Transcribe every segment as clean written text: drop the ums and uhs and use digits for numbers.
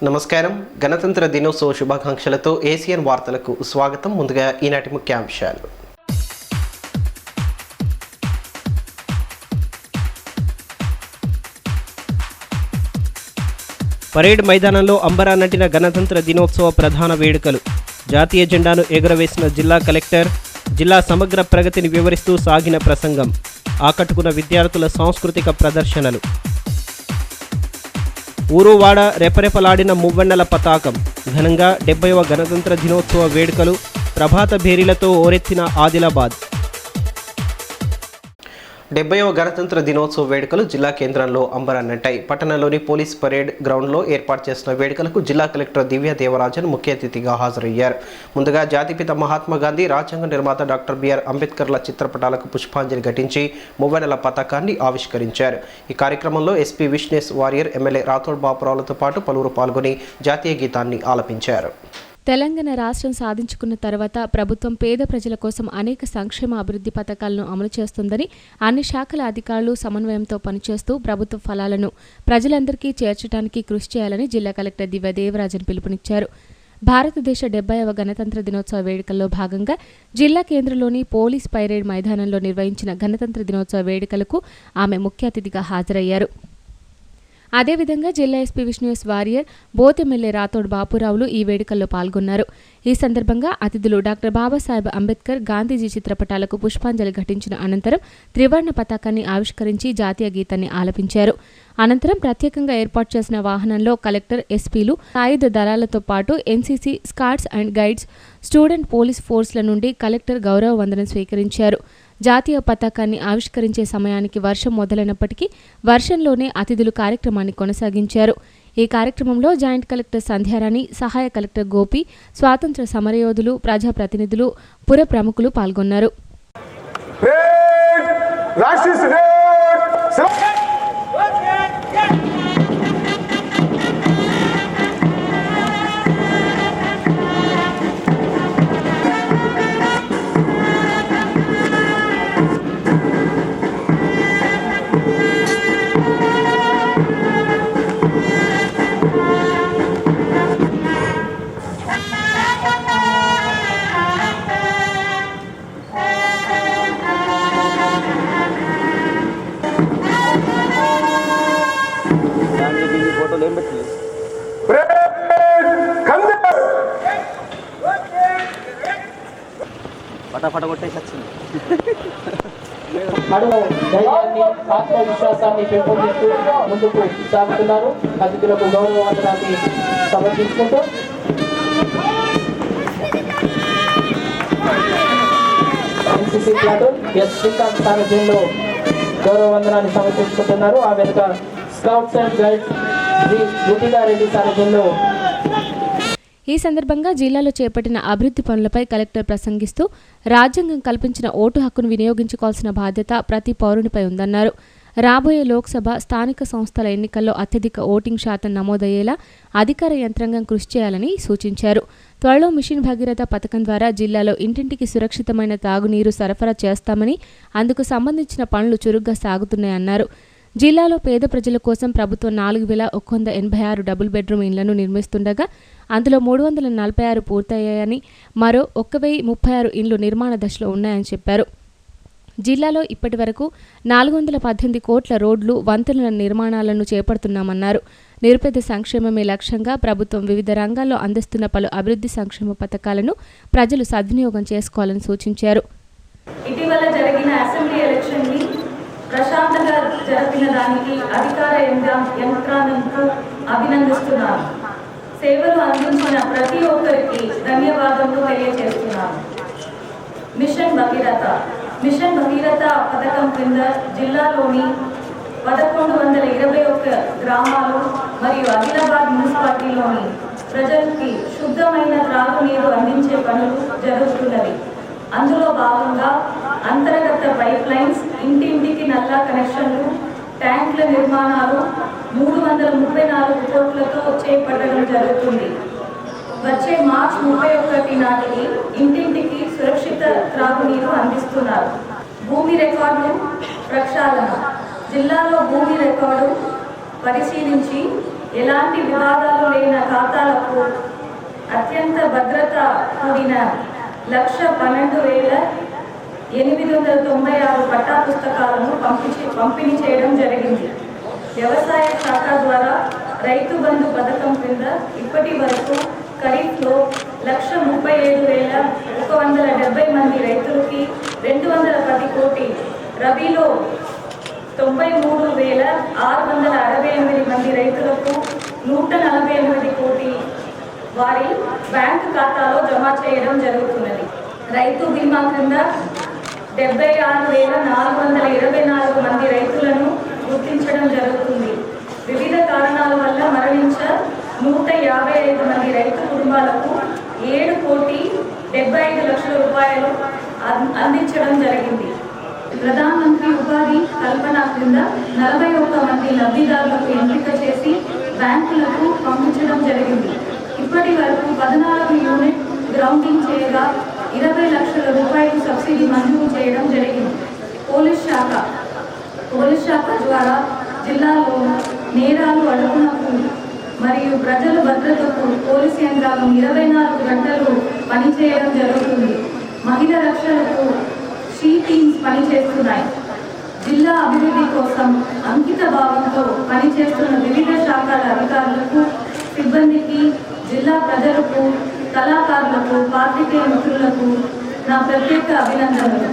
నమస్కారం. గణతంత్ర దినోత్సవ శుభాకాంక్షలతో ఏసియన్ వార్తలకు స్వాగతం. ముందుగా ఈనాటి ముఖ్యాంశాలు. పరేడ్ మైదానంలో అంబరా నటిన గణతంత్ర దినోత్సవ ప్రధాన వేడుకలు. జాతీయ జెండాను ఎగురవేసిన జిల్లా కలెక్టర్. జిల్లా సమగ్ర ప్రగతిని వివరిస్తూ సాగిన ప్రసంగం. ఆకట్టుకున్న విద్యార్థుల సాంస్కృతిక ప్రదర్శనలు. ఊరువాడ రెపరెపలాడిన మువ్వన్నెల పతాకం. ఘనంగా 70వ గణతంత్ర దినోత్సవ వేడుకలు. ప్రభాత భేరీలతో ఓరెత్తిన ఆదిలాబాద్. 70వ గణతంత్ర దినోత్సవ వేడుకలు జిల్లా కేంద్రంలో అంబరాన్నంటాయి. పట్టణంలోని పోలీస్ పరేడ్ గ్రౌండ్లో ఏర్పాటు చేసిన వేడుకలకు జిల్లా కలెక్టర్ దివ్య దేవరాజన్ ముఖ్య అతిథిగా హాజరయ్యారు. ముందుగా జాతిపిత మహాత్మా గాంధీ, రాజ్యాంగ నిర్మాత డాక్టర్ బిఆర్ అంబేద్కర్ల చిత్రపటాలకు పుష్పాంజలి ఘటించి మువ్వన్నెల పతాకాన్ని ఆవిష్కరించారు. ఈ కార్యక్రమంలో ఎస్పీ విష్ణేష్ వారియర్, ఎమ్మెల్యే రాథోడ్ బాపురావులతో పాటు పలువురు పాల్గొని జాతీయ గీతాన్ని ఆలపించారు. తెలంగాణ రాష్ట్రం సాధించుకున్న తర్వాత ప్రభుత్వం పేద ప్రజల కోసం అనేక సంక్షేమ అభివృద్ధి పథకాలను అమలు చేస్తుందని, అన్ని శాఖల అధికారులు సమన్వయంతో పనిచేస్తూ ప్రభుత్వ ఫలాలను ప్రజలందరికీ చేర్చడానికి కృషి చేయాలని జిల్లా కలెక్టర్ దివ్య దేవరాజన్ పిలుపునిచ్చారు. భారతదేశ 70వ గణతంత్ర దినోత్సవ వేడుకల్లో భాగంగా జిల్లా కేంద్రంలోని పోలీస్ పైరేడ్ మైదానంలో నిర్వహించిన గణతంత్ర దినోత్సవ వేడుకలకు ఆమె ముఖ్య అతిథిగా హాజరయ్యారు. అదేవిధంగా జిల్లా SP Vishnu S Warrier, both MLA Rathod బాపురావులు ఈ వేడుకల్లో పాల్గొన్నారు. ఈ సందర్భంగా అతిథులు డాక్టర్ బాబాసాహెబ్ అంబేద్కర్, గాంధీజీ చిత్రపటాలకు పుష్పాంజలి ఘటించిన అనంతరం త్రివర్ణ పతాకాన్ని ఆవిష్కరించి జాతీయ గీతాన్ని ఆలపించారు. అనంతరం ప్రత్యేకంగా ఏర్పాటు చేసిన వాహనంలో కలెక్టర్, ఎస్పీలు, సాయుధ దళాలతో పాటు NCC, scouts and guides, student police ఫోర్స్ల నుండి కలెక్టర్ గౌరవ వందనం స్వీకరించారు. జాతీయ పతాకాన్ని ఆవిష్కరించే సమయానికి వర్షం మొదలైనప్పటికీ వర్షంలోనే అతిథులు కార్యక్రమాన్ని కొనసాగించారు. ఈ కార్యక్రమంలో జాయింట్ కలెక్టర్ సంధ్యారాణి, సహాయ కలెక్టర్ గోపి, స్వాతంత్ర సమరయోధులు, ప్రజాప్రతినిధులు, పుర ప్రముఖులు పాల్గొన్నారు. ధైర్యాన్ని, ఆత్మవిశ్వాసాన్ని పెంపొందిస్తూ ముందుకు సాగుతున్నారు. అతిథులకు గౌరవ వందనాన్ని సమర్పించుకుంటూ ఎన్సీసీ ప్లాటూన్ ఎస్ శ్రీకాంత్ సారథ్యంలో గౌరవ వందనాన్ని సమర్పించుకుంటున్నారు. ఆ వెనుక స్కౌట్స్ అండ్ గైడ్స్ జి రుతికారెడ్డి సారథ్యంలో. ఈ సందర్భంగా జిల్లాలో చేపట్టిన అభివృద్ధి పనులపై కలెక్టర్ ప్రసంగిస్తూ రాజ్యాంగం కల్పించిన ఓటు హక్కును వినియోగించుకోవాల్సిన బాధ్యత ప్రతి పౌరునిపై ఉందన్నారు. రాబోయే లోక్సభ, స్థానిక సంస్థల ఎన్నికల్లో అత్యధిక ఓటింగ్ శాతం నమోదయ్యేలా అధికార యంత్రాంగం కృషి చేయాలని సూచించారు. త్వరలో మిషన్ భగీరథ పథకం ద్వారా జిల్లాలో ఇంటింటికి సురక్షితమైన తాగునీరు సరఫరా చేస్తామని, అందుకు సంబంధించిన పనులు చురుగ్గా సాగుతున్నాయన్నారు. జిల్లాలో పేద ప్రజల కోసం ప్రభుత్వం 4186 డబుల్ బెడ్రూమ్ ఇళ్లను నిర్మిస్తుండగా అందులో 346 పూర్తయ్యాయని, మరో 1036 ఇండ్లు నిర్మాణ దశలో ఉన్నాయని చెప్పారు. జిల్లాలో ఇప్పటి వరకు 418 కోట్ల రోడ్లు, వంతెనల నిర్మాణాలను చేపడుతున్నామన్నారు. నిరుపేద సంక్షేమమే లక్ష్యంగా ప్రభుత్వం వివిధ రంగాల్లో అందిస్తున్న పలు అభివృద్ధి సంక్షేమ పథకాలను ప్రజలు సద్వినియోగం చేసుకోవాలని సూచించారు. ఇటీవల జరిగిన అసెంబ్లీ ఎలక్షన్ని ప్రశాంతంగా జరిపిన దానికి అధికార యంత్రాంగంకు అభినందిస్తున్నాను. సేవలు అందించిన ప్రతి ఒక్కరికి ధన్యవాదాలు తెలియజేస్తున్నాను. మిషన్ భగీరథ పథకం కింద జిల్లాలోని 1121 గ్రామాలు మరియు ఆదిలాబాద్ మున్సిపాలిటీలోని ప్రజలకి శుద్ధమైన త్రాగునీరు అందించే పనులు జరుగుతున్నవి. అందులో భాగంగా అంతర్గత పైప్ లైన్స్, ఇంటింటికి నల్లా కనెక్షన్లు, ట్యాంకుల నిర్మాణాలు 334 కోట్లతో చేపట్టడం జరుగుతుంది. వచ్చే మార్చి 31 నాటికి ఇంటింటికి సురక్షిత త్రాగునీరు అందిస్తున్నారు. భూమి రికార్డు ప్రక్షాళన. జిల్లాలో భూమి రికార్డు పరిశీలించి ఎలాంటి వివాదాలు లేని జిల్లాకు అత్యంత భద్రత కూడిన 1,12,896 పట్టా పుస్తకాలను పంపిణీ చేయడం జరిగింది. వ్యవసాయ శాఖ ద్వారా రైతు బంధు పథకం కింద ఇప్పటి వరకు ఖరీఫ్లో 137,170 మంది రైతులకి 210 కోటి, రబీలో 93,668 మంది రైతులకు 148 కోటి వారి బ్యాంకు ఖాతాలో జమ చేయడం జరుగుతున్నది. రైతు బీమా కింద 76,424 మంది రైతులను గుర్తించడం జరుగుతుంది. వివిధ కారణాల వల్ల మరణించ 155 మంది రైతు కుటుంబాలకు 7,75,00,000 రూపాయలు అందించడం జరిగింది. ప్రధానమంత్రి ఉపాధి కల్పన క్రింద 41 మంది లబ్ధిదారులకు ఎంపిక చేసి బ్యాంకులకు పంపించడం జరిగింది. ఇప్పటి వరకు 14 యూనిట్ గ్రౌండింగ్ చేయగా 20 లక్షల రూపాయలు సబ్సిడీ మంజూరు చేయడం జరిగింది. పోలీస్ శాఖ ద్వారా జిల్లాలో నేరాలు అడుగునకు మరియు ప్రజల భద్రతకు పోలీస్ యంత్రాంగం 24 గంటలు పనిచేయడం జరుగుతుంది. మహిళా రక్షణకు షీ టీమ్స్ పనిచేస్తున్నాయి. జిల్లా అభివృద్ధి కోసం అంకిత భావంతో పనిచేస్తున్న వివిధ శాఖల అధికారులకు, సిబ్బందికి, జిల్లా ప్రజలకు, కళాకారులకు, పాత్రికేయ మిత్రులకు నా ప్రత్యేక అభినందనలు.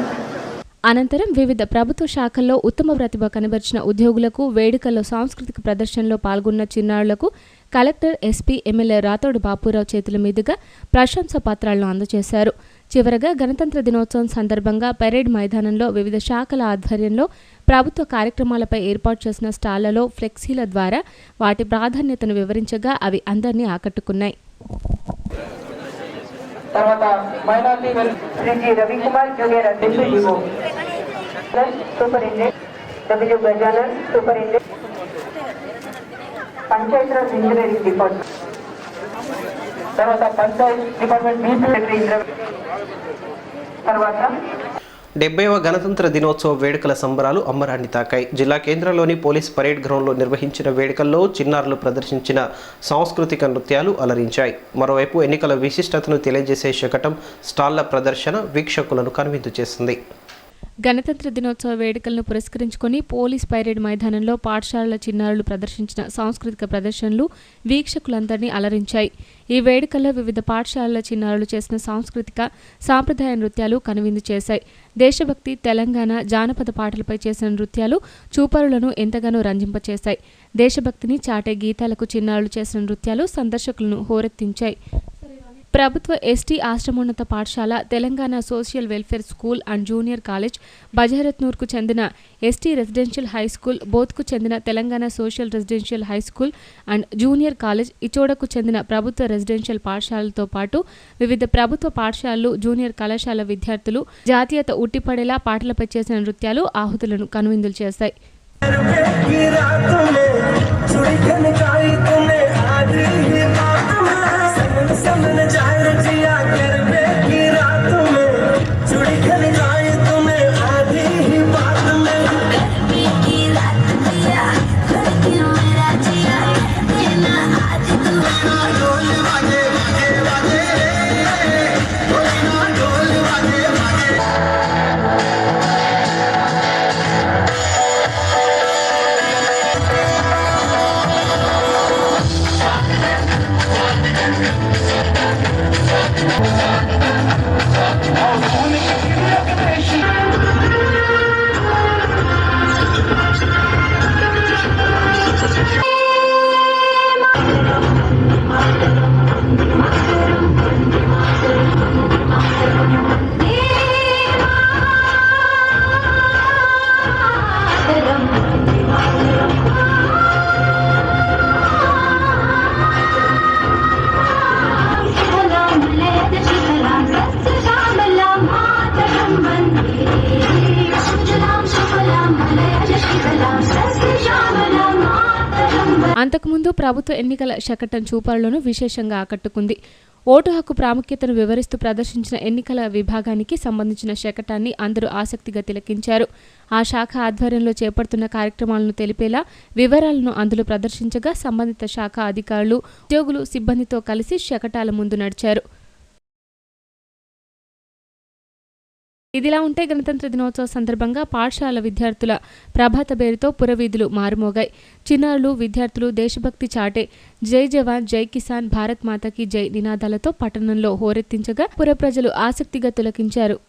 అనంతరం వివిధ ప్రభుత్వ శాఖల్లో ఉత్తమ ప్రతిభ కనబరిచిన ఉద్యోగులకు, వేడుకల్లో సాంస్కృతిక ప్రదర్శనలో పాల్గొన్న చిన్నారులకు collector, SP, MLA Rathod Bapurao చేతుల మీదుగా ప్రశంసా పత్రాలను అందజేశారు. చివరగా గణతంత్ర దినోత్సవం సందర్భంగా పెరేడ్ మైదానంలో వివిధ శాఖల ఆధ్వర్యంలో ప్రభుత్వ కార్యక్రమాలపై ఏర్పాటు చేసిన స్టాళ్లలో ఫ్లెక్సీల ద్వారా వాటి ప్రాధాన్యతను వివరించగా అవి అందరినీ ఆకట్టుకున్నాయి. తర్వాత minority Shri G Ravikumar junior అధ్యక్షుడు, superintendent W Gajanan, superintendent Panchayati Raj engineering department, తర్వాత పంచాయత్ డిపార్ట్మెంట్ బీ సెక్రటరీ, తర్వాత 70వ గణతంత్ర దినోత్సవ వేడుకల సంబరాలు అంబరాన్ని తాకాయి. జిల్లా కేంద్రంలోని పోలీస్ పరేడ్ గ్రౌండ్లో నిర్వహించిన వేడుకల్లో చిన్నారులు ప్రదర్శించిన సాంస్కృతిక నృత్యాలు అలరించాయి. మరోవైపు ఎన్నికల విశిష్టతను తెలియజేసే శకటం స్టాళ్ల ప్రదర్శన వీక్షకులను కనువిందు చేసింది. గణతంత్ర దినోత్సవ వేడుకలను పురస్కరించుకొని పోలీస్ పైరేడ్ మైదానంలో పాఠశాలల చిన్నారులు ప్రదర్శించిన సాంస్కృతిక ప్రదర్శనలు వీక్షకులందరినీ అలరించాయి. ఈ వేడుకల్లో వివిధ పాఠశాలల చిన్నారులు చేసిన సాంప్రదాయ నృత్యాలు కనువిందు చేశాయి. దేశభక్తి, తెలంగాణ, జానపద పాటలపై చేసిన నృత్యాలు చూపరులను ఎంతగానో రంజింపచేశాయి. దేశభక్తిని చాటే గీతాలకు చిన్నారులు చేసిన నృత్యాలు సందర్శకులను హోరెత్తించాయి. ప్రభుత్వ ఎస్టీ ఆశ్రమోన్నత పాఠశాల, Telangana social welfare school and junior college, బజహరత్నూర్కు చెందిన ఎస్టీ రెసిడెన్షియల్ హై స్కూల్, బోధ్కు చెందిన Telangana social residential high school and junior college, ఇచోడకు చెందిన ప్రభుత్వ రెసిడెన్షియల్ పాఠశాలలతో పాటు వివిధ ప్రభుత్వ పాఠశాలలు, జూనియర్ కళాశాల విద్యార్థులు జాతీయత ఉట్టిపడేలా పాటలపై చేసిన నృత్యాలు ఆహుతులను కనువిందులు చేశాయి. అంతకుముందు ప్రభుత్వ ఎన్నికల శకటం చూపరులను విశేషంగా ఆకట్టుకుంది. ఓటు హక్కు ప్రాముఖ్యతను వివరిస్తూ ప్రదర్శించిన ఎన్నికల విభాగానికి సంబంధించిన శకటాన్ని అందరూ ఆసక్తిగా తిలకించారు. ఆ శాఖ ఆధ్వర్యంలో చేపడుతున్న కార్యక్రమాలను తెలిపేలా వివరాలను అందులో ప్రదర్శించగా సంబంధిత శాఖ అధికారులు, ఉద్యోగులు, సిబ్బందితో కలిసి శకటాల ముందు నడిచారు. ఇదిలా ఉంటే గణతంత్ర దినోత్సవ సందర్భంగా పాఠశాల విద్యార్థుల ప్రభాత పేరుతో పురవీధులు మారుమోగాయి. చిన్నారులు, విద్యార్థులు దేశభక్తి చాటే జై జవాన్, జై కిసాన్, భారత్ మాతాకి జై నినాదాలతో పట్టణంలో హోరెత్తించగా పుర ప్రజలు ఆసక్తిగా తిలకించారు.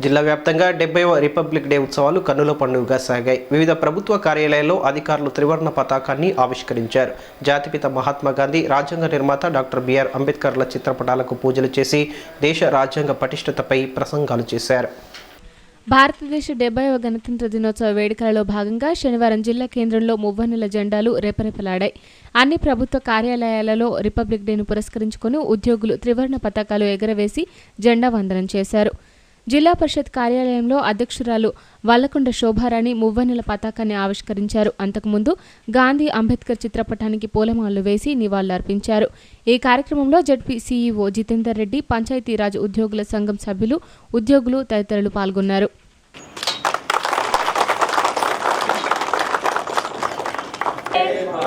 జిల్లా వ్యాప్తంగా 70వ రిపబ్లిక్ డే ఉత్సవాలు కన్నుల పండుగగా సాగాయి. వివిధ ప్రభుత్వ కార్యాలయాల్లో అధికారులు త్రివర్ణ పతాకాన్ని ఆవిష్కరించారు. జాతిపిత మహాత్మా గాంధీ, రాజ్యాంగ నిర్మాత డాక్టర్ బిఆర్ అంబేద్కర్ల చిత్రపటాలకు పూజలు చేసి దేశ రాజ్యాంగ పటిష్టతపై ప్రసంగాలు చేశారు. భారతదేశ 70వ గణతంత్ర దినోత్సవ వేడుకలలో భాగంగా శనివారం జిల్లా కేంద్రంలో మువ్వన్నెల జెండాలు రెపరెపలాడాయి. అన్ని ప్రభుత్వ కార్యాలయాలలో రిపబ్లిక్ డేను పురస్కరించుకుని ఉద్యోగులు త్రివర్ణ పతాకాలు ఎగరవేసి జెండా వందనం చేశారు. జిల్లా పరిషత్ కార్యాలయంలో అధ్యక్షురాలు వల్లకొండ శోభారాణి మువ్వన్నెల పతాకాన్ని ఆవిష్కరించారు. అంతకుముందు గాంధీ, అంబేద్కర్ చిత్రపటానికి పూలమాలలు వేసి నివాళులర్పించారు. ఈ కార్యక్రమంలో జడ్పీ సీఈఓ జితేందర్ రెడ్డి, పంచాయతీరాజ్ ఉద్యోగుల సంఘం సభ్యులు, ఉద్యోగులు తదితరులు పాల్గొన్నారు.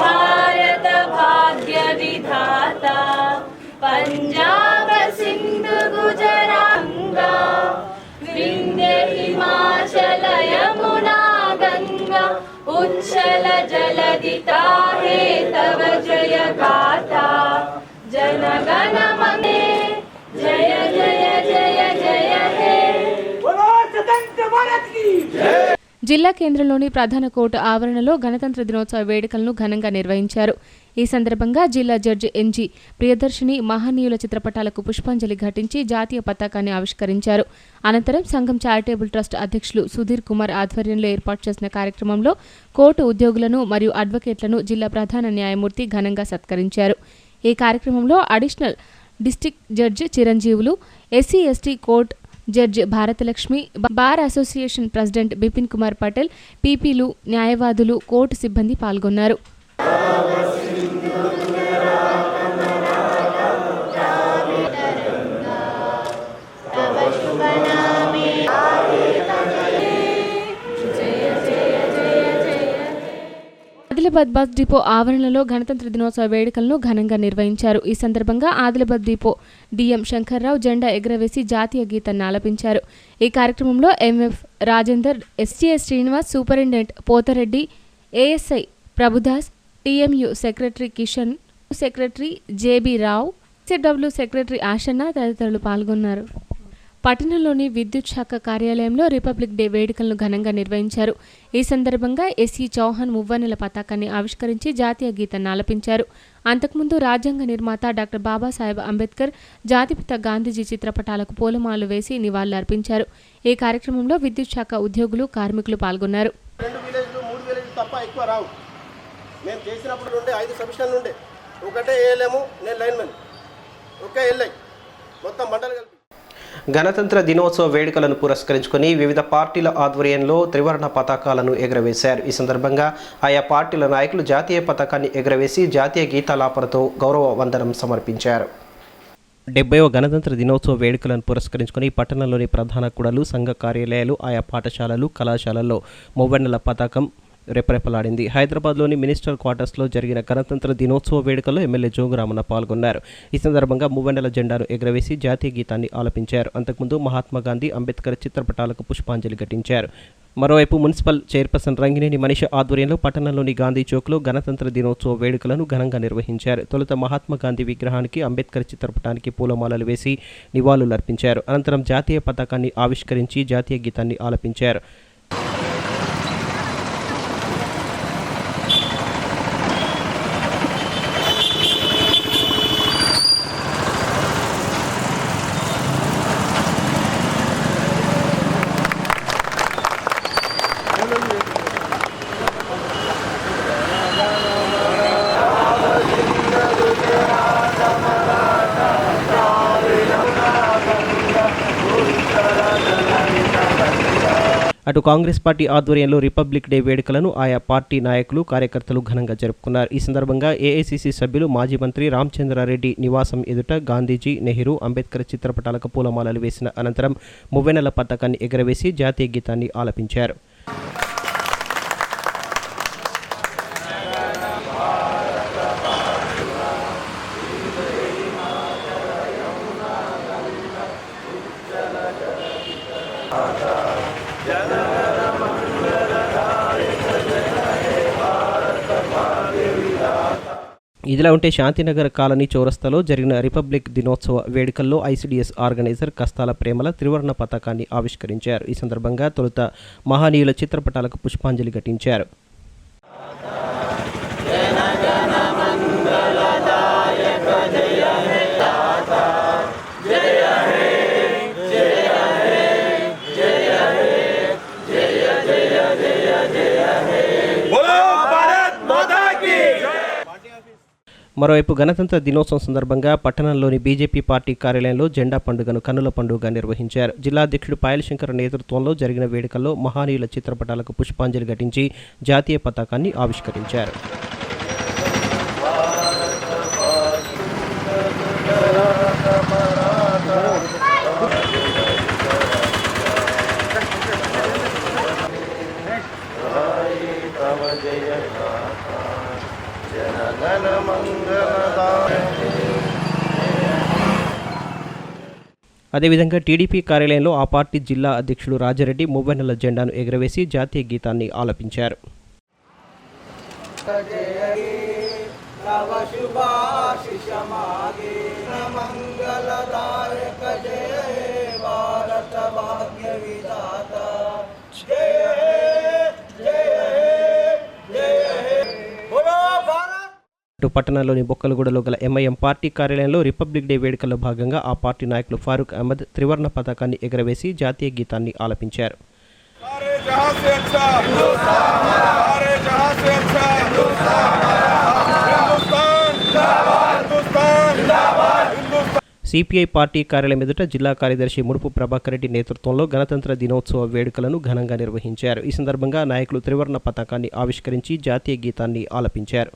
భారత భాగ్య విధాత పంజాబ సింధు గుజరాంగ వింధ్య హిమాచల యమునా గంగా ఉచ్చల జలదితా హే తవ జయ గాథా జనగణ మనే జయ జయ జయ జయ హే బోలో స్వతంత్ర భారత్ కీ జై. జిల్లా కేంద్రంలోని ప్రధాన కోర్టు ఆవరణలో గణతంత్ర దినోత్సవ వేడుకలను ఘనంగా నిర్వహించారు. ఈ సందర్భంగా జిల్లా జడ్జి ఎన్జీ ప్రియదర్శిని మహనీయుల చిత్రపటాలకు పుష్పాంజలి ఘటించి జాతీయ పతాకాన్ని ఆవిష్కరించారు. అనంతరం సంఘం చారిటబుల్ ట్రస్ట్ అధ్యక్షులు సుధీర్ కుమార్ ఆధ్వర్యంలో ఏర్పాటు చేసిన కార్యక్రమంలో కోర్టు ఉద్యోగులను మరియు అడ్వకేట్లను జిల్లా ప్రధాన న్యాయమూర్తి ఘనంగా సత్కరించారు. ఈ కార్యక్రమంలో additional district judge Chiranjeevulu, SC ST court judge Bharatalakshmi, bar association president Bipin Kumar Patel, పీపీలు, న్యాయవాదులు, కోర్టు సిబ్బంది పాల్గొన్నారు. ఆదిలాబాద్ బస్ డిపో ఆవరణలో గణతంత్ర దినోత్సవ వేడుకలను ఘనంగా నిర్వహించారు. ఈ సందర్భంగా ఆదిలాబాద్ డిపో డిఎం శంకర్రావు జెండా ఎగురవేసి జాతీయ గీతాన్ని ఆలపించారు. ఈ కార్యక్రమంలో MF Rajender, STS Srinivas, superintendent Pothareddy, ASI Prabhudas, TMU secretary Kishan, secretary JB Rao, CW secretary Ashanna తదితరులు పాల్గొన్నారు. పట్టణంలోని విద్యుత్ శాఖ కార్యాలయంలో రిపబ్లిక్ డే వేడుకలను ఘనంగా నిర్వహించారు. ఈ సందర్భంగా ఎస్సీ చౌహాన్ మువ్వన్నెల పతాకాన్ని ఆవిష్కరించి జాతీయ గీతాన్ని ఆలపించారు. అంతకుముందు రాజ్యాంగ నిర్మాత డాక్టర్ బాబాసాహెబ్ అంబేద్కర్, జాతిపిత గాంధీజీ చిత్రపటాలకు పూలమాలలు వేసి నివాళులర్పించారు. ఈ కార్యక్రమంలో విద్యుత్ శాఖ ఉద్యోగులు, కార్మికులు పాల్గొన్నారు. గణతంత్ర దినోత్సవ వేడుకలను పురస్కరించుకుని వివిధ పార్టీల ఆధ్వర్యంలో త్రివర్ణ పతాకాలను ఎగురవేశారు. ఈ సందర్భంగా ఆయా పార్టీల నాయకులు జాతీయ పతాకాన్ని ఎగురవేసి జాతీయ గీతాలాపనతో గౌరవ వందనం సమర్పించారు. 70వ గణతంత్ర దినోత్సవ వేడుకలను పురస్కరించుకుని పట్టణంలోని ప్రధాన కూడలు, సంఘ కార్యాలయాలు, ఆయా పాఠశాలలు, కళాశాలల్లో మువ్వన్నెల పతాకం రెపరెపలాడింది. హైదరాబాద్లోని మినిస్టర్ క్వార్టర్స్లో జరిగిన గణతంత్ర దినోత్సవ వేడుకల్లో ఎమ్మెల్యే జోగురామన్న పాల్గొన్నారు. ఈ సందర్భంగా మువ్వన్నెల జెండాను ఎగురవేసి జాతీయ గీతాన్ని ఆలపించారు. అంతకుముందు మహాత్మా గాంధీ, అంబేద్కర్ చిత్రపటాలకు పుష్పాంజలి ఘటించారు. మరోవైపు మున్సిపల్ చైర్పర్సన్ రంగినేని మనీష ఆధ్వర్యంలో పట్టణంలోని గాంధీ చౌక్లో గణతంత్ర దినోత్సవ వేడుకలను ఘనంగా నిర్వహించారు. తొలుత మహాత్మా గాంధీ విగ్రహానికి, అంబేద్కర్ చిత్రపటానికి పూలమాలలు వేసి నివాళులర్పించారు. అనంతరం జాతీయ పతాకాన్ని ఆవిష్కరించి జాతీయ గీతాన్ని ఆలపించారు. అటు కాంగ్రెస్ పార్టీ ఆధ్వర్యంలో రిపబ్లిక్ డే వేడుకలను ఆయా పార్టీ నాయకులు కార్యకర్తలు ఘనంగా జరుపుకున్నారు. ఈ సందర్భంగా ఏఐసిసి సభ్యులు మాజీ మంత్రి రామచంద్రారెడ్డి నివాసం ఎదుట గాంధీజీ, నెహ్రూ, అంబేద్కర్ చిత్రపటాలకు పూలమాలలు వేసిన అనంతరం మువ్వెన్నెల పతాకాన్ని ఎగరవేసి జాతీయ గీతాన్ని ఆలపించారు. ఇదిలా ఉంటే శాంతినగర్ కాలనీ చౌరస్తాలో జరిగిన రిపబ్లిక్ దినోత్సవ వేడుకల్లో ఐసిడిఎస్ ఆర్గనైజర్ కస్తాల ప్రేమల త్రివర్ణ పతాకాన్ని ఆవిష్కరించారు. ఈ సందర్భంగా తొలుత మహనీయుల చిత్రపటాలకు పుష్పాంజలి ఘటించారు. మరోవైపు గణతంత్ర దినోత్సవం సందర్భంగా పట్టణంలోని బీజేపీ పార్టీ కార్యాలయంలో జెండా పండుగను కన్నుల పండుగగా నిర్వహించారు. జిల్లా అధ్యక్షుడు పాయలశంకర్ నేతృత్వంలో జరిగిన వేడుకల్లో మహనీయుల చిత్రపటాలకు పుష్పాంజలి ఘటించి జాతీయ పతాకాన్ని ఆవిష్కరించారు. అదేవిధంగా టీడీపీ కార్యాలయంలో ఆ పార్టీ జిల్లా అధ్యక్షుడు రాజారెడ్డి మువ్వెన్నెల జెండాను ఎగురవేసి జాతీయ గీతాన్ని ఆలపించారు. పట్టణంలోని బొక్కలగూడలో గల ఎంఐఎం పార్టీ కార్యాలయంలో రిపబ్లిక్ డే వేడుకల్లో భాగంగా ఆ పార్టీ నాయకులు ఫారూక్ అహ్మద్ త్రివర్ణ పతాకాన్ని ఎగరవేసి జాతీయ గీతాన్ని ఆలపించారు. సిపిఐ పార్టీ కార్యాలయం ఎదుట జిల్లా కార్యదర్శి ముడుపు ప్రభాకర్ రెడ్డి నేతృత్వంలో గణతంత్ర దినోత్సవ వేడుకలను ఘనంగా నిర్వహించారు. ఈ సందర్భంగా నాయకులు త్రివర్ణ పతాకాన్ని ఆవిష్కరించి జాతీయ గీతాన్ని ఆలపించారు.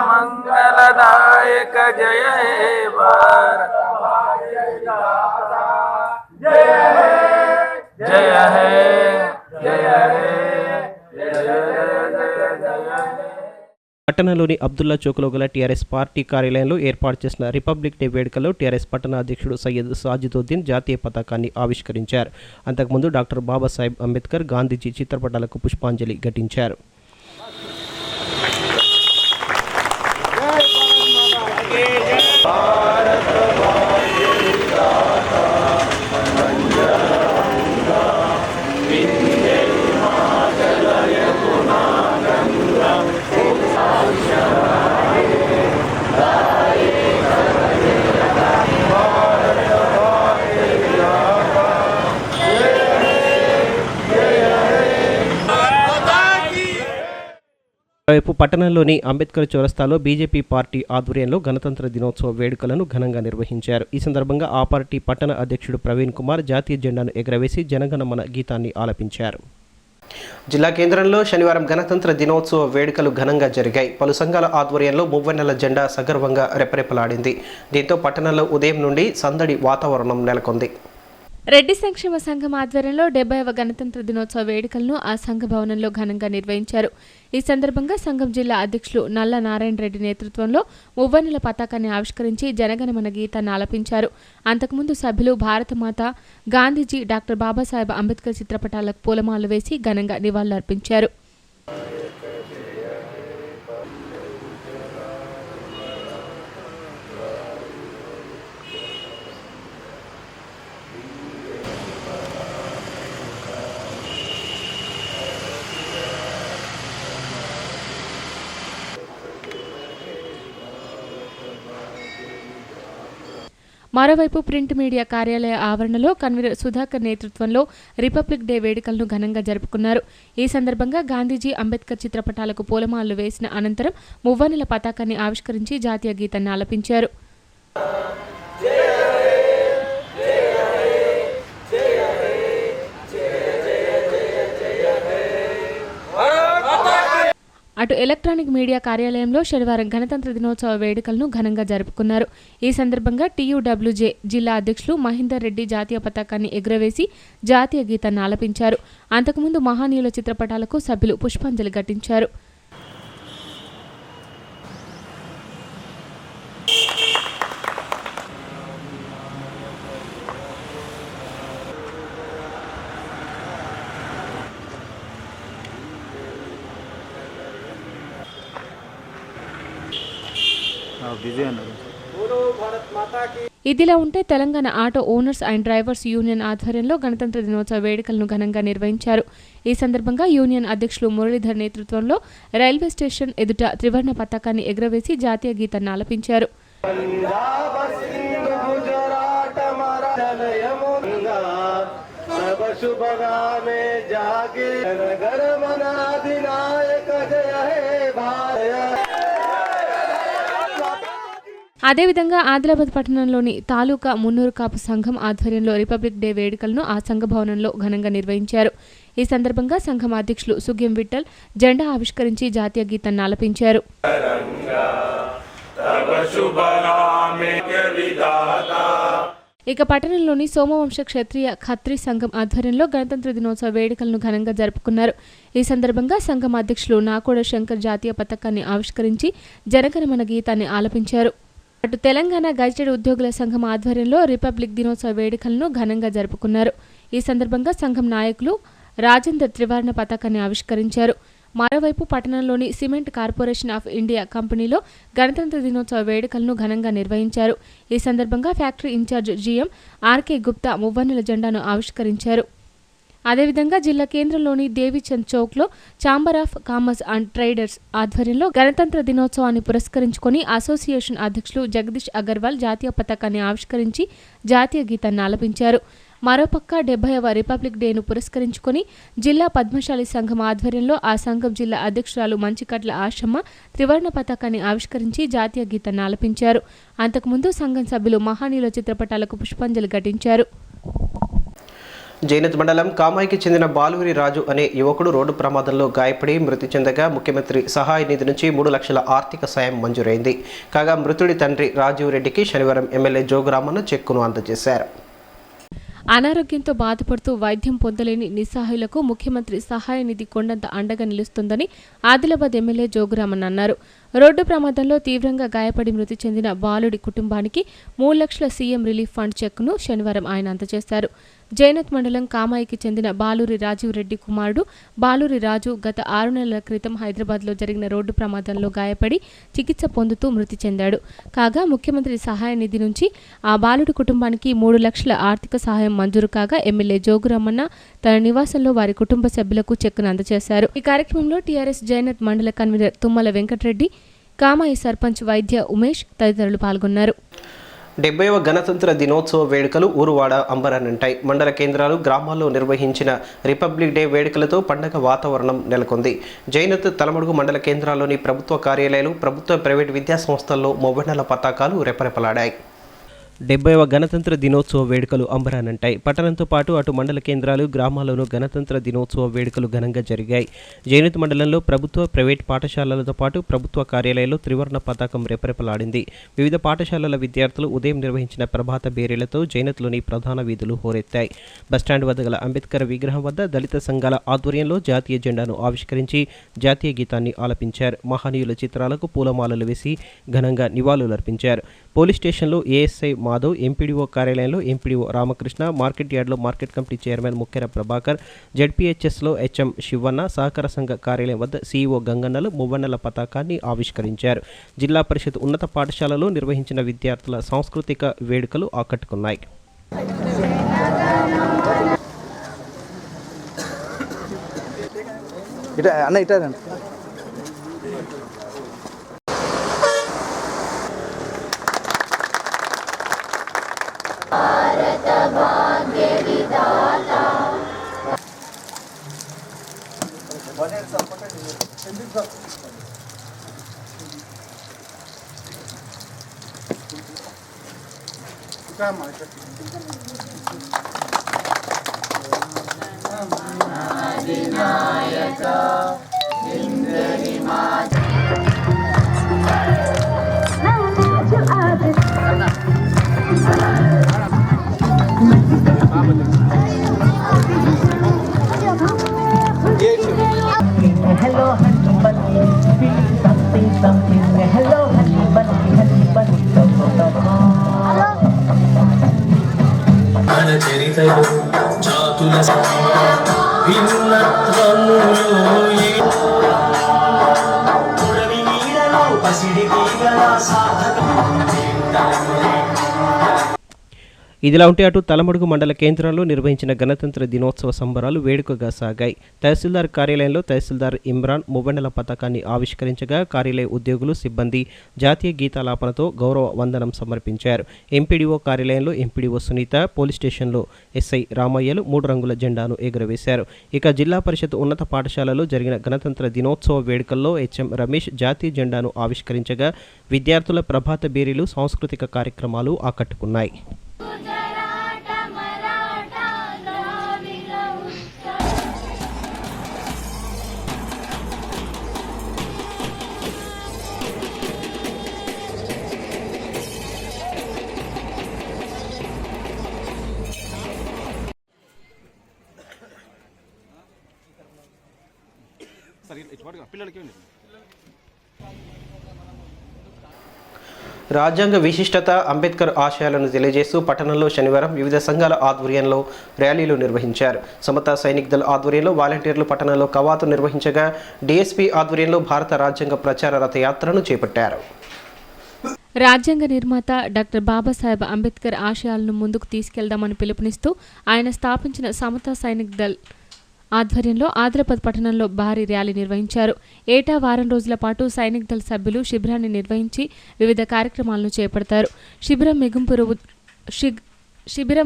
మంగళదాయక జయ హే భారత జయ హే జయ హే పట్టణంలోని అబ్దుల్లా చౌక్లో గల టీఆర్ఎస్ పార్టీ కార్యాలయంలో ఏర్పాటు చేసిన రిపబ్లిక్ డే వేడుకల్లో టీఆర్ఎస్ పట్టణ అధ్యక్షుడు సయ్యద్ సాజిదుద్దీన్ జాతీయ పతాకాన్ని ఆవిష్కరించారు. అంతకుముందు డాక్టర్ బాబాసాహెబ్ అంబేద్కర్, గాంధీజీ చిత్రపటాలకు పుష్పాంజలి ఘటించారు. వైపు పట్టణంలోని అంబేద్కర్ చౌరస్తాలో బీజేపీ పార్టీ ఆధ్వర్యంలో గణతంత్ర దినోత్సవ వేడుకలను ఘనంగా నిర్వహించారు. ఈ సందర్భంగా ఆ పార్టీ పట్టణ అధ్యక్షుడు ప్రవీణ్ కుమార్ జాతీయ జెండాను ఎగరవేసి జనగణమన గీతాన్ని ఆలపించారు. జిల్లా కేంద్రంలో శనివారం గణతంత్ర దినోత్సవ వేడుకలు ఘనంగా జరిగాయి. పలు సంఘాల ఆధ్వర్యంలో మువ్వెన్నెల జెండా సగర్వంగా రెపరెపలాడింది. దీంతో పట్టణంలో ఉదయం నుండి సందడి వాతావరణం నెలకొంది. రెడ్డి సంక్షేమ సంఘం ఆధ్వర్యంలో 70వ గణతంత్ర దినోత్సవ వేడుకలను ఆ సంఘ భవనంలో ఘనంగా నిర్వహించారు. ఈ సందర్భంగా సంఘం జిల్లా అధ్యక్షులు నల్ల నారాయణ రెడ్డి నేతృత్వంలో మువ్వన్నెల పతాకాన్ని ఆవిష్కరించి జనగణమన గీతాన్ని ఆలపించారు. అంతకుముందు సభ్యులు భారతమాత, గాంధీజీ, డాక్టర్ బాబాసాహెబ్ అంబేద్కర్ చిత్రపటాలకు పూలమాలలు వేసి ఘనంగా నివాళులర్పించారు. మరోవైపు ప్రింట్ మీడియా కార్యాలయ ఆవరణలో కన్వీనర్ సుధాకర్ నేతృత్వంలో రిపబ్లిక్ డే వేడుకలను ఘనంగా జరుపుకున్నారు. ఈ సందర్భంగా గాంధీజీ, అంబేద్కర్ చిత్రపటాలకు పూలమాలలు వేసిన అనంతరం మువ్వన్నెల పతాకాన్ని ఆవిష్కరించి జాతీయ గీతాన్ని ఆలపించారు. అటు ఎలక్ట్రానిక్ మీడియా కార్యాలయంలో శనివారం గణతంత్ర దినోత్సవ వేడుకలను ఘనంగా జరుపుకున్నారు. ఈ సందర్భంగా TUWJ జిల్లా అధ్యక్షులు మహేందర్ రెడ్డి జాతీయ పతాకాన్ని ఎగురవేసి జాతీయ గీతాన్ని ఆలపించారు. అంతకుముందు మహానీయుల చిత్రపటాలకు సభ్యులు పుష్పాంజలి ఘటించారు. ఇదిలా ఉంటే Telangana auto owners and drivers union ఆధ్వర్యంలో గణతంత్ర దినోత్సవ వేడుకలను ఘనంగా నిర్వహించారు. ఈ సందర్భంగా యూనియన్ అధ్యక్షులు మురళీధర్ నేతృత్వంలో రైల్వే స్టేషన్ ఎదుట త్రివర్ణ పతాకాన్ని ఎగురవేసి జాతీయ గీతాన్ని ఆలపించారు. అదేవిధంగా ఆదిలాబాద్ పట్టణంలోని తాలూకా మున్నూరు కాపు సంఘం ఆధ్వర్యంలో రిపబ్లిక్ డే వేడుకలను ఆ సంఘ భవనంలో ఘనంగా నిర్వహించారు. ఈ సందర్భంగా సంఘం అధ్యక్షులు సుగ్యం విఠల్ జెండా ఆవిష్కరించి జాతీయ గీతాన్ని ఆలపించారు. ఇక పట్టణంలోని సోమవంశ క్షత్రియ ఖత్రి సంఘం ఆధ్వర్యంలో గణతంత్ర దినోత్సవ వేడుకలను ఘనంగా జరుపుకున్నారు. ఈ సందర్భంగా సంఘం అధ్యక్షులు నాకోడ శంకర్ జాతీయ పతాకాన్ని ఆవిష్కరించి జనగణమన గీతాన్ని ఆలపించారు. అటు తెలంగాణ గజిటెడ్ ఉద్యోగుల సంఘం ఆధ్వర్యంలో రిపబ్లిక్ దినోత్సవ వేడుకలను ఘనంగా జరుపుకున్నారు. ఈ సందర్భంగా సంఘం నాయకులు రాజేందర్ త్రివర్ణ పతాకాన్ని ఆవిష్కరించారు. మరోవైపు పట్టణంలోని సిమెంట్ కార్పొరేషన్ ఆఫ్ ఇండియా కంపెనీలో గణతంత్ర దినోత్సవ వేడుకలను ఘనంగా నిర్వహించారు. ఈ సందర్భంగా factory incharge GM RK Gupta మువ్వన్నెల జెండాను ఆవిష్కరించారు. అదేవిధంగా జిల్లా కేంద్రంలోని దేవీచంద్ చౌక్లో chamber of commerce and traders ఆధ్వర్యంలో గణతంత్ర దినోత్సవాన్ని పురస్కరించుకొని అసోసియేషన్ అధ్యక్షులు జగదీష్ అగర్వాల్ జాతీయ పతాకాన్ని ఆవిష్కరించి జాతీయ గీతాన్ని ఆలపించారు. మరోపక్క 70వ రిపబ్లిక్ డేను పురస్కరించుకొని జిల్లా పద్మశాలి సంఘం ఆధ్వర్యంలో ఆ సంఘం జిల్లా అధ్యక్షురాలు మంచికట్ల ఆశమ్మ త్రివర్ణ పతాకాన్ని ఆవిష్కరించి జాతీయ గీతాన్ని ఆలపించారు. అంతకుముందు సంఘం సభ్యులు మహానీయుల చిత్రపటాలకు పుష్పాంజలి ఘటించారు. జైనత్ మండలం కామాయికి చెందిన బాలూరి రాజు అనే యువకుడు రోడ్డు ప్రమాదంలో గాయపడి మృతి చెందగా ముఖ్యమంత్రి సహాయ నిధి నుంచి 3 లక్షల ఆర్థిక సాయం మంజూరైంది. కాగా మృతుడి తండ్రి రాజీవ్ రెడ్డికి శనివారం ఎమ్మెల్యే జోగురామన్న చెక్కును అందజేశారు. అనారోగ్యంతో బాధపడుతూ వైద్యం పొందలేని నిస్సహాయులకు ముఖ్యమంత్రి సహాయ నిధి కొండంత అండగా నిలుస్తుందని ఆదిలాబాద్ ఎమ్మెల్యే జోగురామన్ అన్నారు. రోడ్డు ప్రమాదంలో తీవ్రంగా గాయపడి మృతి చెందిన బాలుడి కుటుంబానికి 3 లక్షల సీఎం రిలీఫ్ ఫండ్ చెక్ను శనివారం ఆయన అందజేశారు. జైనత్ మండలం కామాయికి చెందిన బాలూరి రాజీవ్ రెడ్డి కుమారుడు బాలూరి రాజు గత 6 నెలల క్రితం హైదరాబాద్లో జరిగిన రోడ్డు ప్రమాదంలో గాయపడి చికిత్స పొందుతూ మృతి చెందాడు. కాగా ముఖ్యమంత్రి సహాయ నిధి నుంచి ఆ బాలుడి కుటుంబానికి 3 లక్షల ఆర్థిక సహాయం మంజూరు కాగా ఎమ్మెల్యే జోగురామన్న తన నివాసంలో వారి కుటుంబ సభ్యులకు చెక్కును అందజేశారు. ఈ కార్యక్రమంలో టీఆర్ఎస్ జైనత్ మండల కన్వీనర్ తుమ్మల వెంకటరెడ్డి, కామాయి సర్పంచ్ వైద్య ఉమేష్ తదితరులు పాల్గొన్నారు. 70వ గణతంత్ర దినోత్సవ వేడుకలు ఊరువాడ అంబరాన్నంటాయి. మండల కేంద్రాలు, గ్రామాల్లో నిర్వహించిన రిపబ్లిక్ డే వేడుకలతో పండగ వాతావరణం నెలకొంది. జైనత్, తలమడుగు మండల కేంద్రాల్లోని ప్రభుత్వ కార్యాలయాలు, ప్రభుత్వ ప్రైవేటు విద్యాసంస్థల్లో మొవ్వన్నెల పతాకాలు రెపరెపలాడాయి. 70వ గణతంత్ర దినోత్సవ వేడుకలు అంబరానంటాయి. పట్టణంతో పాటు అటు మండల కేంద్రాలు, గ్రామాల్లోనూ గణతంత్ర దినోత్సవ వేడుకలు ఘనంగా జరిగాయి. జైనత్ మండలంలో ప్రభుత్వ, ప్రైవేట్ పాఠశాలలతో పాటు ప్రభుత్వ కార్యాలయాల్లో త్రివర్ణ పతాకం రెపరెపలాడింది. వివిధ పాఠశాలల విద్యార్థులు ఉదయం నిర్వహించిన ప్రభాత బేరీలతో జైనత్లోని ప్రధాన వీధులు హోరెత్తాయి. బస్టాండ్ వద్ద గల అంబేద్కర్ విగ్రహం వద్ద దళిత సంఘాల ఆధ్వర్యంలో జాతీయ జెండాను ఆవిష్కరించి జాతీయ గీతాన్ని ఆలపించారు. మహనీయుల చిత్రాలకు పూలమాలలు వేసి ఘనంగా నివాళులర్పించారు. పోలీస్ స్టేషన్లో ఏఎస్ఐ మాధవ్, ఎంపీడీఓ కార్యాలయంలో ఎంపీడీఓ రామకృష్ణ, మార్కెట్ యార్డులో market committee chairman Mukkera Prabhakar, జెడ్పీహెచ్ఎస్లో HM శివన్న, సహకార సంఘ కార్యాలయం వద్ద CEO గంగన్నలు మువ్వన్నెల పతాకాన్ని ఆవిష్కరించారు. జిల్లా పరిషత్ ఉన్నత పాఠశాలలో నిర్వహించిన విద్యార్థుల సాంస్కృతిక వేడుకలు ఆకట్టుకున్నాయి. Hello, honey bunny, feeling something, something. Hello, honey bunny, చరితలు జాతుల భిన్నత్వములో పసిడి తీగల సాధన ఇదిలా ఉంటే అటు తలమడుగు మండల కేంద్రంలో నిర్వహించిన గణతంత్ర దినోత్సవ సంబరాలు వేడుకగా సాగాయి. తహసీల్దార్ కార్యాలయంలో తహసీల్దార్ ఇమ్రాన్ మువ్వన్నెల పతాకాన్ని ఆవిష్కరించగా కార్యాలయ ఉద్యోగులు సిబ్బంది జాతీయ గీతాలాపనతో గౌరవ వందనం సమర్పించారు. ఎంపీడీఓ కార్యాలయంలో ఎంపీడీఓ సునీత, పోలీస్ స్టేషన్లో ఎస్ఐ రామయ్యలు 3 రంగుల జెండాను ఎగురవేశారు. ఇక జిల్లా పరిషత్ ఉన్నత పాఠశాలలో జరిగిన గణతంత్ర దినోత్సవ వేడుకల్లో హెచ్ఎం రమేష్ జాతీయ జెండాను ఆవిష్కరించగా విద్యార్థుల ప్రభాత బేరీలు, సాంస్కృతిక కార్యక్రమాలు ఆకట్టుకున్నాయి. రాజ్యాంగ విశిష్టత, అంబేద్కర్ ఆశయాలను తెలియజేస్తూ పట్టణంలో శనివారం వివిధ సంఘాల ఆధ్వర్యంలో ర్యాలీలు నిర్వహించారు. సమతా సైనిక్ దళ్ ఆధ్వర్యంలో వాలంటీర్లు పట్టణంలో కవాతు నిర్వహించగా డీఎస్పీ ఆధ్వర్యంలో భారత రాజ్యాంగ ప్రచార రథయాత్రను చేపట్టారు. రాజ్యాంగ నిర్మాత డాక్టర్ బాబాసాహెబ్ అంబేద్కర్ ఆశయాలను ముందుకు తీసుకెళ్దామని పిలుపునిస్తూ ఆయన స్థాపించిన సమతా సైనిక్ దళ్ ఆధ్వర్యంలో ఆదిలాబాద్ పట్టణంలో భారీ ర్యాలీ నిర్వహించారు. ఏటా వారం రోజుల పాటు సైనిక్ దళ్ సభ్యులు శిబిరాన్ని నిర్వహించి వివిధ కార్యక్రమాలను చేపడతారు. శిబిరం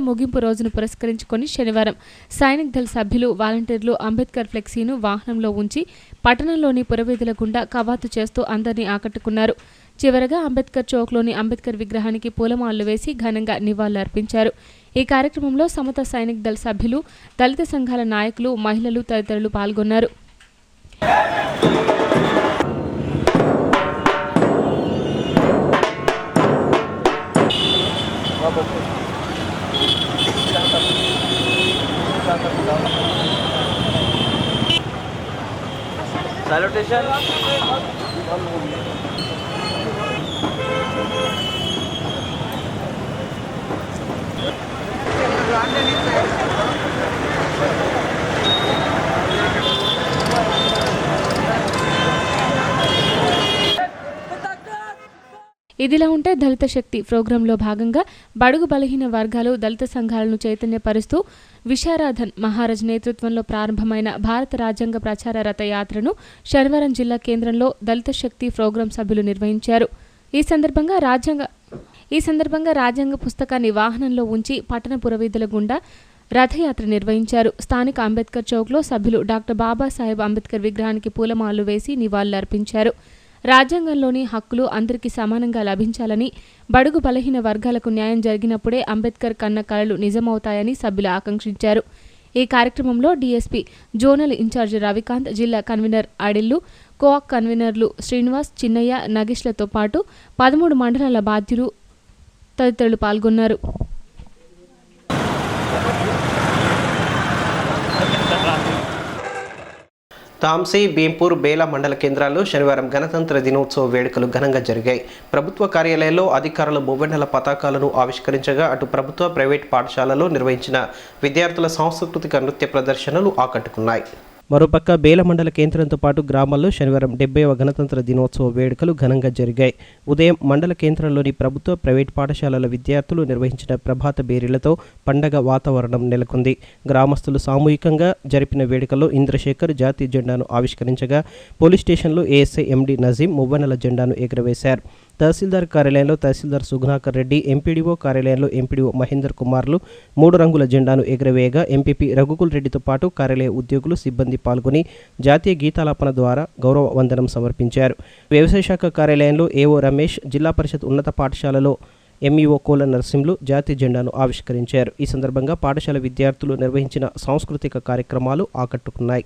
ముగింపు రోజును పురస్కరించుకొని శనివారం సైనిక్ దళ్ సభ్యులు, వాలంటీర్లు అంబేద్కర్ ఫ్లెక్సీను వాహనంలో ఉంచి పట్టణంలోని పురవీధుల గుండా కవాతు చేస్తూ అందరినీ ఆకట్టుకున్నారు. చివరగా అంబేద్కర్ చౌక్లోని అంబేద్కర్ విగ్రహానికి పూలమాలలు వేసి ఘనంగా నివాళులు అర్పించారు. ఈ కార్యక్రమంలో సమతా సైనిక్ దళ్ సభ్యులు, దళిత సంఘాల నాయకులు, మహిళలు తదితరులు పాల్గొన్నారు. ఇదిలా ఉంటే దళిత శక్తి ప్రోగ్రాంలో భాగంగా బడుగు బలహీన వర్గాలు, దళిత సంఘాలను చైతన్యపరుస్తూ విశారాధన్ మహారాజ్ నేతృత్వంలో ప్రారంభమైన భారత రాజ్యాంగ ప్రచార రథ యాత్రను శనివారం జిల్లా కేంద్రంలో దళిత శక్తి ప్రోగ్రాం సభ్యులు నిర్వహించారు. ఈ సందర్భంగా రాజ్యాంగ పుస్తకాన్ని వాహనంలో ఉంచి పట్టణ పురవీధుల గుండా రథయాత్ర నిర్వహించారు. స్థానిక అంబేద్కర్ చౌక్లో సభ్యులు డాక్టర్ బాబాసాహెబ్ అంబేద్కర్ విగ్రహానికి పూలమాలలు వేసి నివాళులర్పించారు. రాజ్యాంగంలోని హక్కులు అందరికీ సమానంగా లభించాలని, బడుగు బలహీన వర్గాలకు న్యాయం జరిగినప్పుడే అంబేద్కర్ కన్న కలలు నిజమవుతాయని సభ్యులు ఆకాంక్షించారు. ఈ కార్యక్రమంలో డీఎస్పీ జోనల్ ఇన్ఛార్జి రవికాంత్, జిల్లా కన్వీనర్ అడిల్లు, కోఆక్ కన్వీనర్లు శ్రీనివాస్, చిన్నయ్య, నగేష్లతో పాటు 13 మండలాల బాధ్యులు తదితరులు పాల్గొన్నారు. తాంసీ, భీంపూర్, బేలా మండల కేంద్రాల్లో శనివారం గణతంత్ర దినోత్సవ వేడుకలు ఘనంగా జరిగాయి. ప్రభుత్వ కార్యాలయాల్లో అధికారులు మువ్వన్నెల పతాకాలను ఆవిష్కరించగా అటు ప్రభుత్వ, ప్రైవేట్ పాఠశాలలో నిర్వహించిన విద్యార్థుల సాంస్కృతిక నృత్య ప్రదర్శనలు ఆకట్టుకున్నాయి. మరోపక్క బేల మండల కేంద్రంతో పాటు గ్రామాల్లో శనివారం 70వ గణతంత్ర దినోత్సవ వేడుకలు ఘనంగా జరిగాయి. ఉదయం మండల కేంద్రంలోని ప్రభుత్వ, ప్రైవేట్ పాఠశాలల విద్యార్థులు నిర్వహించిన ప్రభాత బేరీలతో పండగ వాతావరణం నెలకొంది. గ్రామస్తులు సామూహికంగా జరిపిన వేడుకల్లో ఇంద్రశేఖర్ జాతీయ జెండాను ఆవిష్కరించగా పోలీస్ స్టేషన్లో ఏఎస్ఐ ఎండి నజీం మువ్వన్నెల జెండాను ఎగురవేశారు. తహసీల్దార్ కార్యాలయంలో తహసీల్దార్ సుగుణాకర్ రెడ్డి, ఎంపీడీఓ కార్యాలయంలో ఎంపీడీఓ మహేందర్ కుమార్లు 3 రంగుల జెండాను ఎగురవేయగా ఎంపీపీ రఘుకుల్ రెడ్డితో పాటు కార్యాలయ ఉద్యోగులు, సిబ్బంది పాల్గొని జాతీయ గీతాలాపన ద్వారా గౌరవ వందనం సమర్పించారు. వ్యవసాయ శాఖ కార్యాలయంలో ఏఓ రమేష్, జిల్లా పరిషత్ ఉన్నత పాఠశాలలో ఎంఈఓ కోల నరసింహులు జాతీయ జెండాను ఆవిష్కరించారు. ఈ సందర్భంగా పాఠశాల విద్యార్థులు నిర్వహించిన సాంస్కృతిక కార్యక్రమాలు ఆకట్టుకున్నాయి.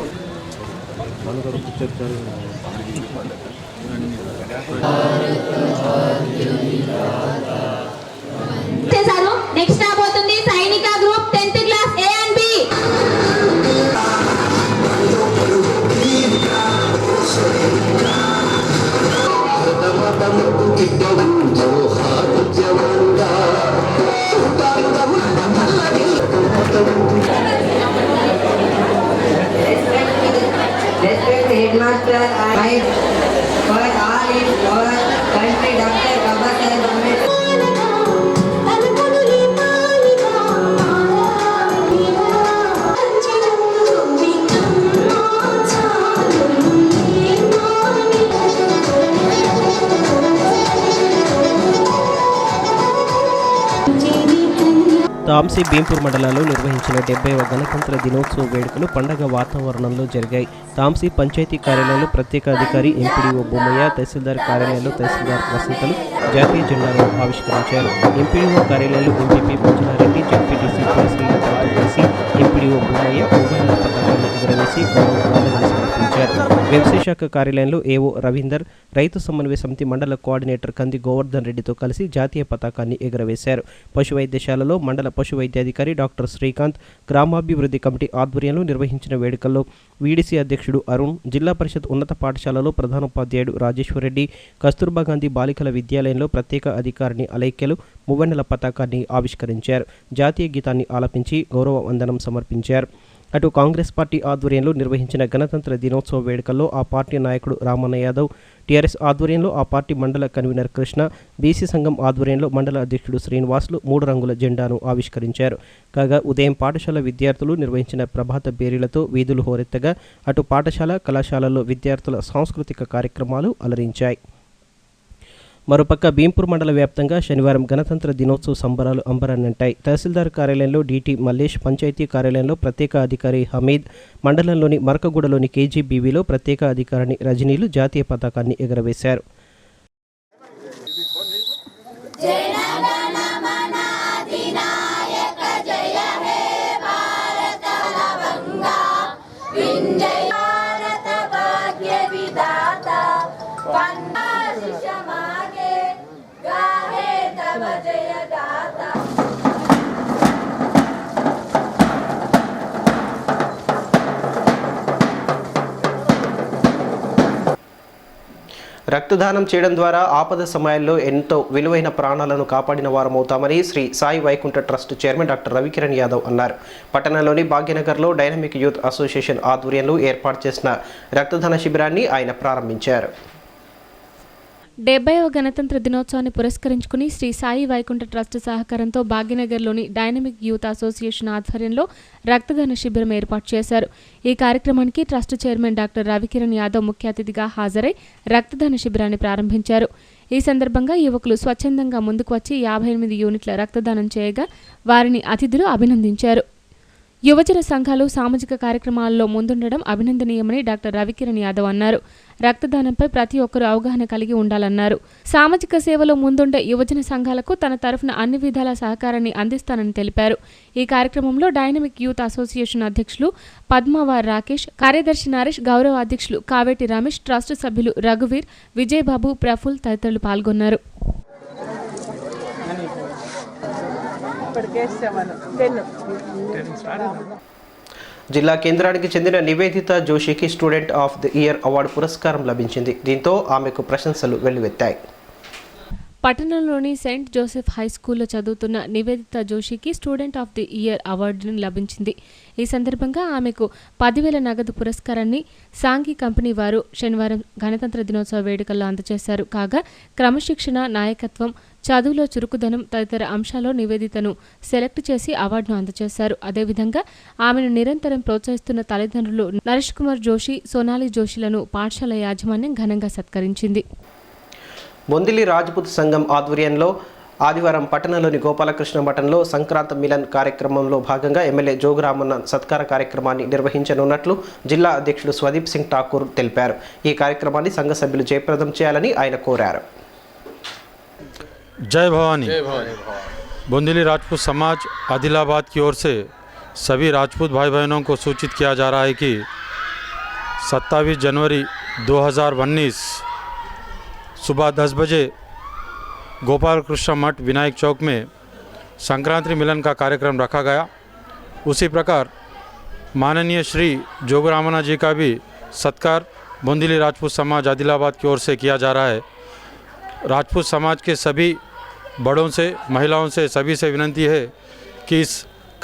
నెక్స్ట్ రాబోతుంది సైనిక group 10th class A and B. Respect headmaster and for all in our country, Dr. Baba Saheb Ambedkar. Tamsi Bheempur మండలాల్లో నిర్వహించిన 70వ గణతంత్ర దినోత్సవ వేడుకలు పండగ వాతావరణంలో జరిగాయి. తాంసీ పంచాయతీ కార్యాలయంలో ప్రత్యేక అధికారి ఎంపీడీఓ బొమ్మయ్య, తహసీల్దార్ కార్యాలయంలో తహసీల్దార్ వసంతలు జాతీయ జెండాను ఆవిష్కరించారు. ఎంపీడీఓ కార్యాలయంలో ఎంపీపీ మంజునారెడ్డి, జెడ్పీటీసీ శ్రీలతతో కలిసి ఎంపీడీఓ బొమ్మయ్య ఉభయ పతాకాన్ని ఎగురవేసి గౌరవ వందనం సమర్పించారు. వ్యవసాయ శాఖ కార్యాలయంలో ఏఓ రవీందర్, రైతు సమన్వయ సమితి మండల కోఆర్డినేటర్ కంది గోవర్ధన్ రెడ్డితో కలిసి జాతీయ పతాకాన్ని ఎగురవేశారు. పశు వైద్యశాలలో మండల పశు వైద్యాధికారి డాక్టర్ శ్రీకాంత్, గ్రామాభివృద్ధి కమిటీ ఆధ్వర్యంలో నిర్వహించిన వేడుకల్లో వీడీసీ అధ్యక్షుడు అరుణ్, జిల్లా పరిషత్ ఉన్నత పాఠశాలలో ప్రధానోపాధ్యాయుడు రాజేశ్వరరెడ్డి, కస్తూర్బా గాంధీ బాలికల విద్యాలయంలో ప్రత్యేక అధికారిని అలైక్యలు మువ్వన్నెల పతాకాన్ని ఆవిష్కరించారు. జాతీయ గీతాన్ని ఆలపించి గౌరవ వందనం సమర్పించారు. అటు కాంగ్రెస్ పార్టీ ఆధ్వర్యంలో నిర్వహించిన గణతంత్ర దినోత్సవ వేడుకల్లో ఆ పార్టీ నాయకుడు రామన్న యాదవ్, టీఆర్ఎస్ ఆధ్వర్యంలో ఆ పార్టీ మండల కన్వీనర్ కృష్ణ, బీసీ సంఘం ఆధ్వర్యంలో మండల అధ్యక్షుడు శ్రీనివాసులు 3 రంగుల జెండాను ఆవిష్కరించారు. కాగా ఉదయం పాఠశాల విద్యార్థులు నిర్వహించిన ప్రభాత బేరీలతో వీధులు హోరెత్తగా అటు పాఠశాల, కళాశాలల్లో విద్యార్థుల సాంస్కృతిక కార్యక్రమాలు అలరించాయి. మరోపక్క భీంపూర్ మండల వ్యాప్తంగా శనివారం గణతంత్ర దినోత్సవ సంబరాలు అంబరాన్నంటాయి. తహసీల్దార్ కార్యాలయంలో డీటీ మల్లేష్, పంచాయతీ కార్యాలయంలో ప్రత్యేక అధికారి హమీద్, మండలంలోని మరకగూడలోని కేజీబీవీలో ప్రత్యేక అధికారిని రజనీలు జాతీయ పతాకాన్ని ఎగురవేశారు. రక్తదానం చేయడం ద్వారా ఆపద సమయాల్లో ఎంతో విలువైన ప్రాణాలను కాపాడిన వారమవుతామని Shri Sai Vaikuntha trust chairman doctor Ravikiran Yadav అన్నారు. పట్టణంలోని భాగ్యనగర్లో డైనమిక్ యూత్ అసోసియేషన్ ఆధ్వర్యంలో ఏర్పాటు చేసిన రక్తదాన శిబిరాన్ని ఆయన ప్రారంభించారు. 70వ గణతంత్ర దినోత్సవాన్ని పురస్కరించుకుని శ్రీ సాయి వైకుంఠ ట్రస్ట్ సహకారంతో భాగ్యనగర్లోని డైనమిక్ యూత్ అసోసియేషన్ ఆధ్వర్యంలో రక్తదాన శిబిరం ఏర్పాటు చేశారు. ఈ కార్యక్రమానికి trust chairman doctor Ravikiran Yadav ముఖ్య అతిథిగా హాజరై రక్తదాన శిబిరాన్ని ప్రారంభించారు. ఈ సందర్భంగా యువకులు స్వచ్ఛందంగా ముందుకు వచ్చి 58 యూనిట్ల రక్తదానం చేయగా వారిని అతిథులు అభినందించారు. యువజన సంఘాలు సామాజిక కార్యక్రమాల్లో ముందుండడం అభినందనీయమని డాక్టర్ రవికిరణ్ యాదవ్ అన్నారు. రక్తదానంపై ప్రతి ఒక్కరూ అవగాహన కలిగి ఉండాలన్నారు. సామాజిక సేవలో ముందుండే యువజన సంఘాలకు తన తరఫున అన్ని విధాల సహకారాన్ని అందిస్తానని తెలిపారు. ఈ కార్యక్రమంలో డైనమిక్ యూత్ అసోసియేషన్ అధ్యక్షులు పద్మావార్ రాకేష్, కార్యదర్శి నరేష్, గౌరవ అధ్యక్షులు కావేటి రమేష్, ట్రస్ట్ సభ్యులు రఘువీర్, విజయబాబు, ప్రఫుల్ తదితరులు పాల్గొన్నారు. జిల్లా కేంద్రానికి చెందిన నివేదిత జోషికి student of the year award పురస్కారం లభించింది. దీంతో ఆమెకు ప్రశంసలు వెల్లువెత్తాయి. పట్టణంలోని సెయింట్ జోసెఫ్ హై స్కూల్లో చదువుతున్న నివేదిత జోషికి స్టూడెంట్ ఆఫ్ ది ఇయర్ అవార్డును లభించింది. ఈ సందర్భంగా ఆమెకు 10,000 నగదు పురస్కారాన్ని సాంఘి కంపెనీ వారు శనివారం గణతంత్ర దినోత్సవ వేడుకల్లో అందజేశారు. కాగా క్రమశిక్షణ, నాయకత్వం, చదువులో చురుకుదనం తదితర అంశాల్లో నివేదితను సెలెక్ట్ చేసి అవార్డును అందజేశారు. అదేవిధంగా ఆమెను నిరంతరం ప్రోత్సహిస్తున్న తల్లిదండ్రులు నరేష్ కుమార్ జోషి, సోనాలి జోషిలను పాఠశాల యాజమాన్యం ఘనంగా సత్కరించింది. బొందిలి రాజ్పుత్ సంఘం ఆధ్వర్యంలో ఆదివారం పట్టణంలోని గోపాలకృష్ణ మఠంలో సంక్రాంతి మిలన్ కార్యక్రమంలో భాగంగా ఎమ్మెల్యే జోగురామన్న సత్కార కార్యక్రమాన్ని నిర్వహించనున్నట్లు జిల్లా అధ్యక్షుడు స్వదీప్ సింగ్ ఠాకూర్ తెలిపారు. ఈ కార్యక్రమాన్ని సంఘ సభ్యులు జయప్రదం చేయాలని ఆయన కోరారు. जय भवानी। बूंदीली राजपूत समाज आदिलाबाद की ओर से सभी राजपूत भाई बहनों को सूचित किया जा रहा है कि 27 जनवरी 2019 सुबह 10 बजे गोपाल कृष्ण मठ विनायक चौक में संक्रांति मिलन का कार्यक्रम रखा गया। उसी प्रकार माननीय श्री जोगरामना जी का भी सत्कार बूंदीली राजपूत समाज आदिलाबाद की ओर से किया जा रहा है। राजपूत समाज के सभी बड़ों से, महिलाओं से, सभी से विनती है कि इस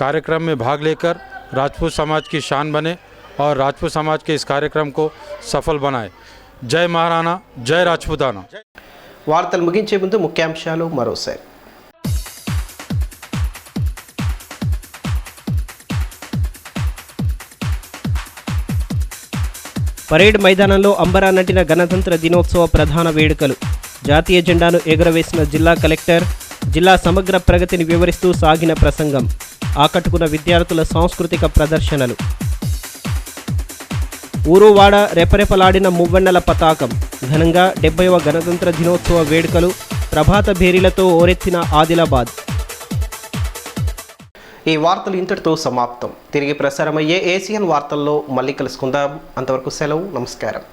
कार्यक्रम में भाग लेकर राजपूत समाज की शान बने और राजपूत समाज के इस कार्यक्रम को सफल बनाए। जय महाराणा, जय राजपूताना। వార్తలు ముగించే ముందు ముఖ్యాంశాలు మరోసారి. పరేడ్ మైదానంలో అంబరా నటిన గణతంత్ర దినోత్సవ ప్రధాన వేడుకలు. జాతీయ జెండాను ఎగురవేసిన జిల్లా కలెక్టర్. జిల్లా సమగ్ర ప్రగతిని వివరిస్తూ సాగిన ప్రసంగం. ఆకట్టుకున్న విద్యార్థుల సాంస్కృతిక ప్రదర్శనలు. ఊరువాడ రెపరెపలాడిన మువ్వన్నెల పతాకం. ఘనంగా 70వ గణతంత్ర దినోత్సవ వేడుకలు. ప్రభాత భేరీలతో ఓరెత్తిన ఆదిలాబాద్. ఈ వార్తలు ఇంతటితో సమాప్తం. తిరిగి ప్రసారమయ్యే ఏసియన్ వార్తల్లో మళ్ళీ కలుసుకుందాం. అంతవరకు సెలవు. నమస్కారం.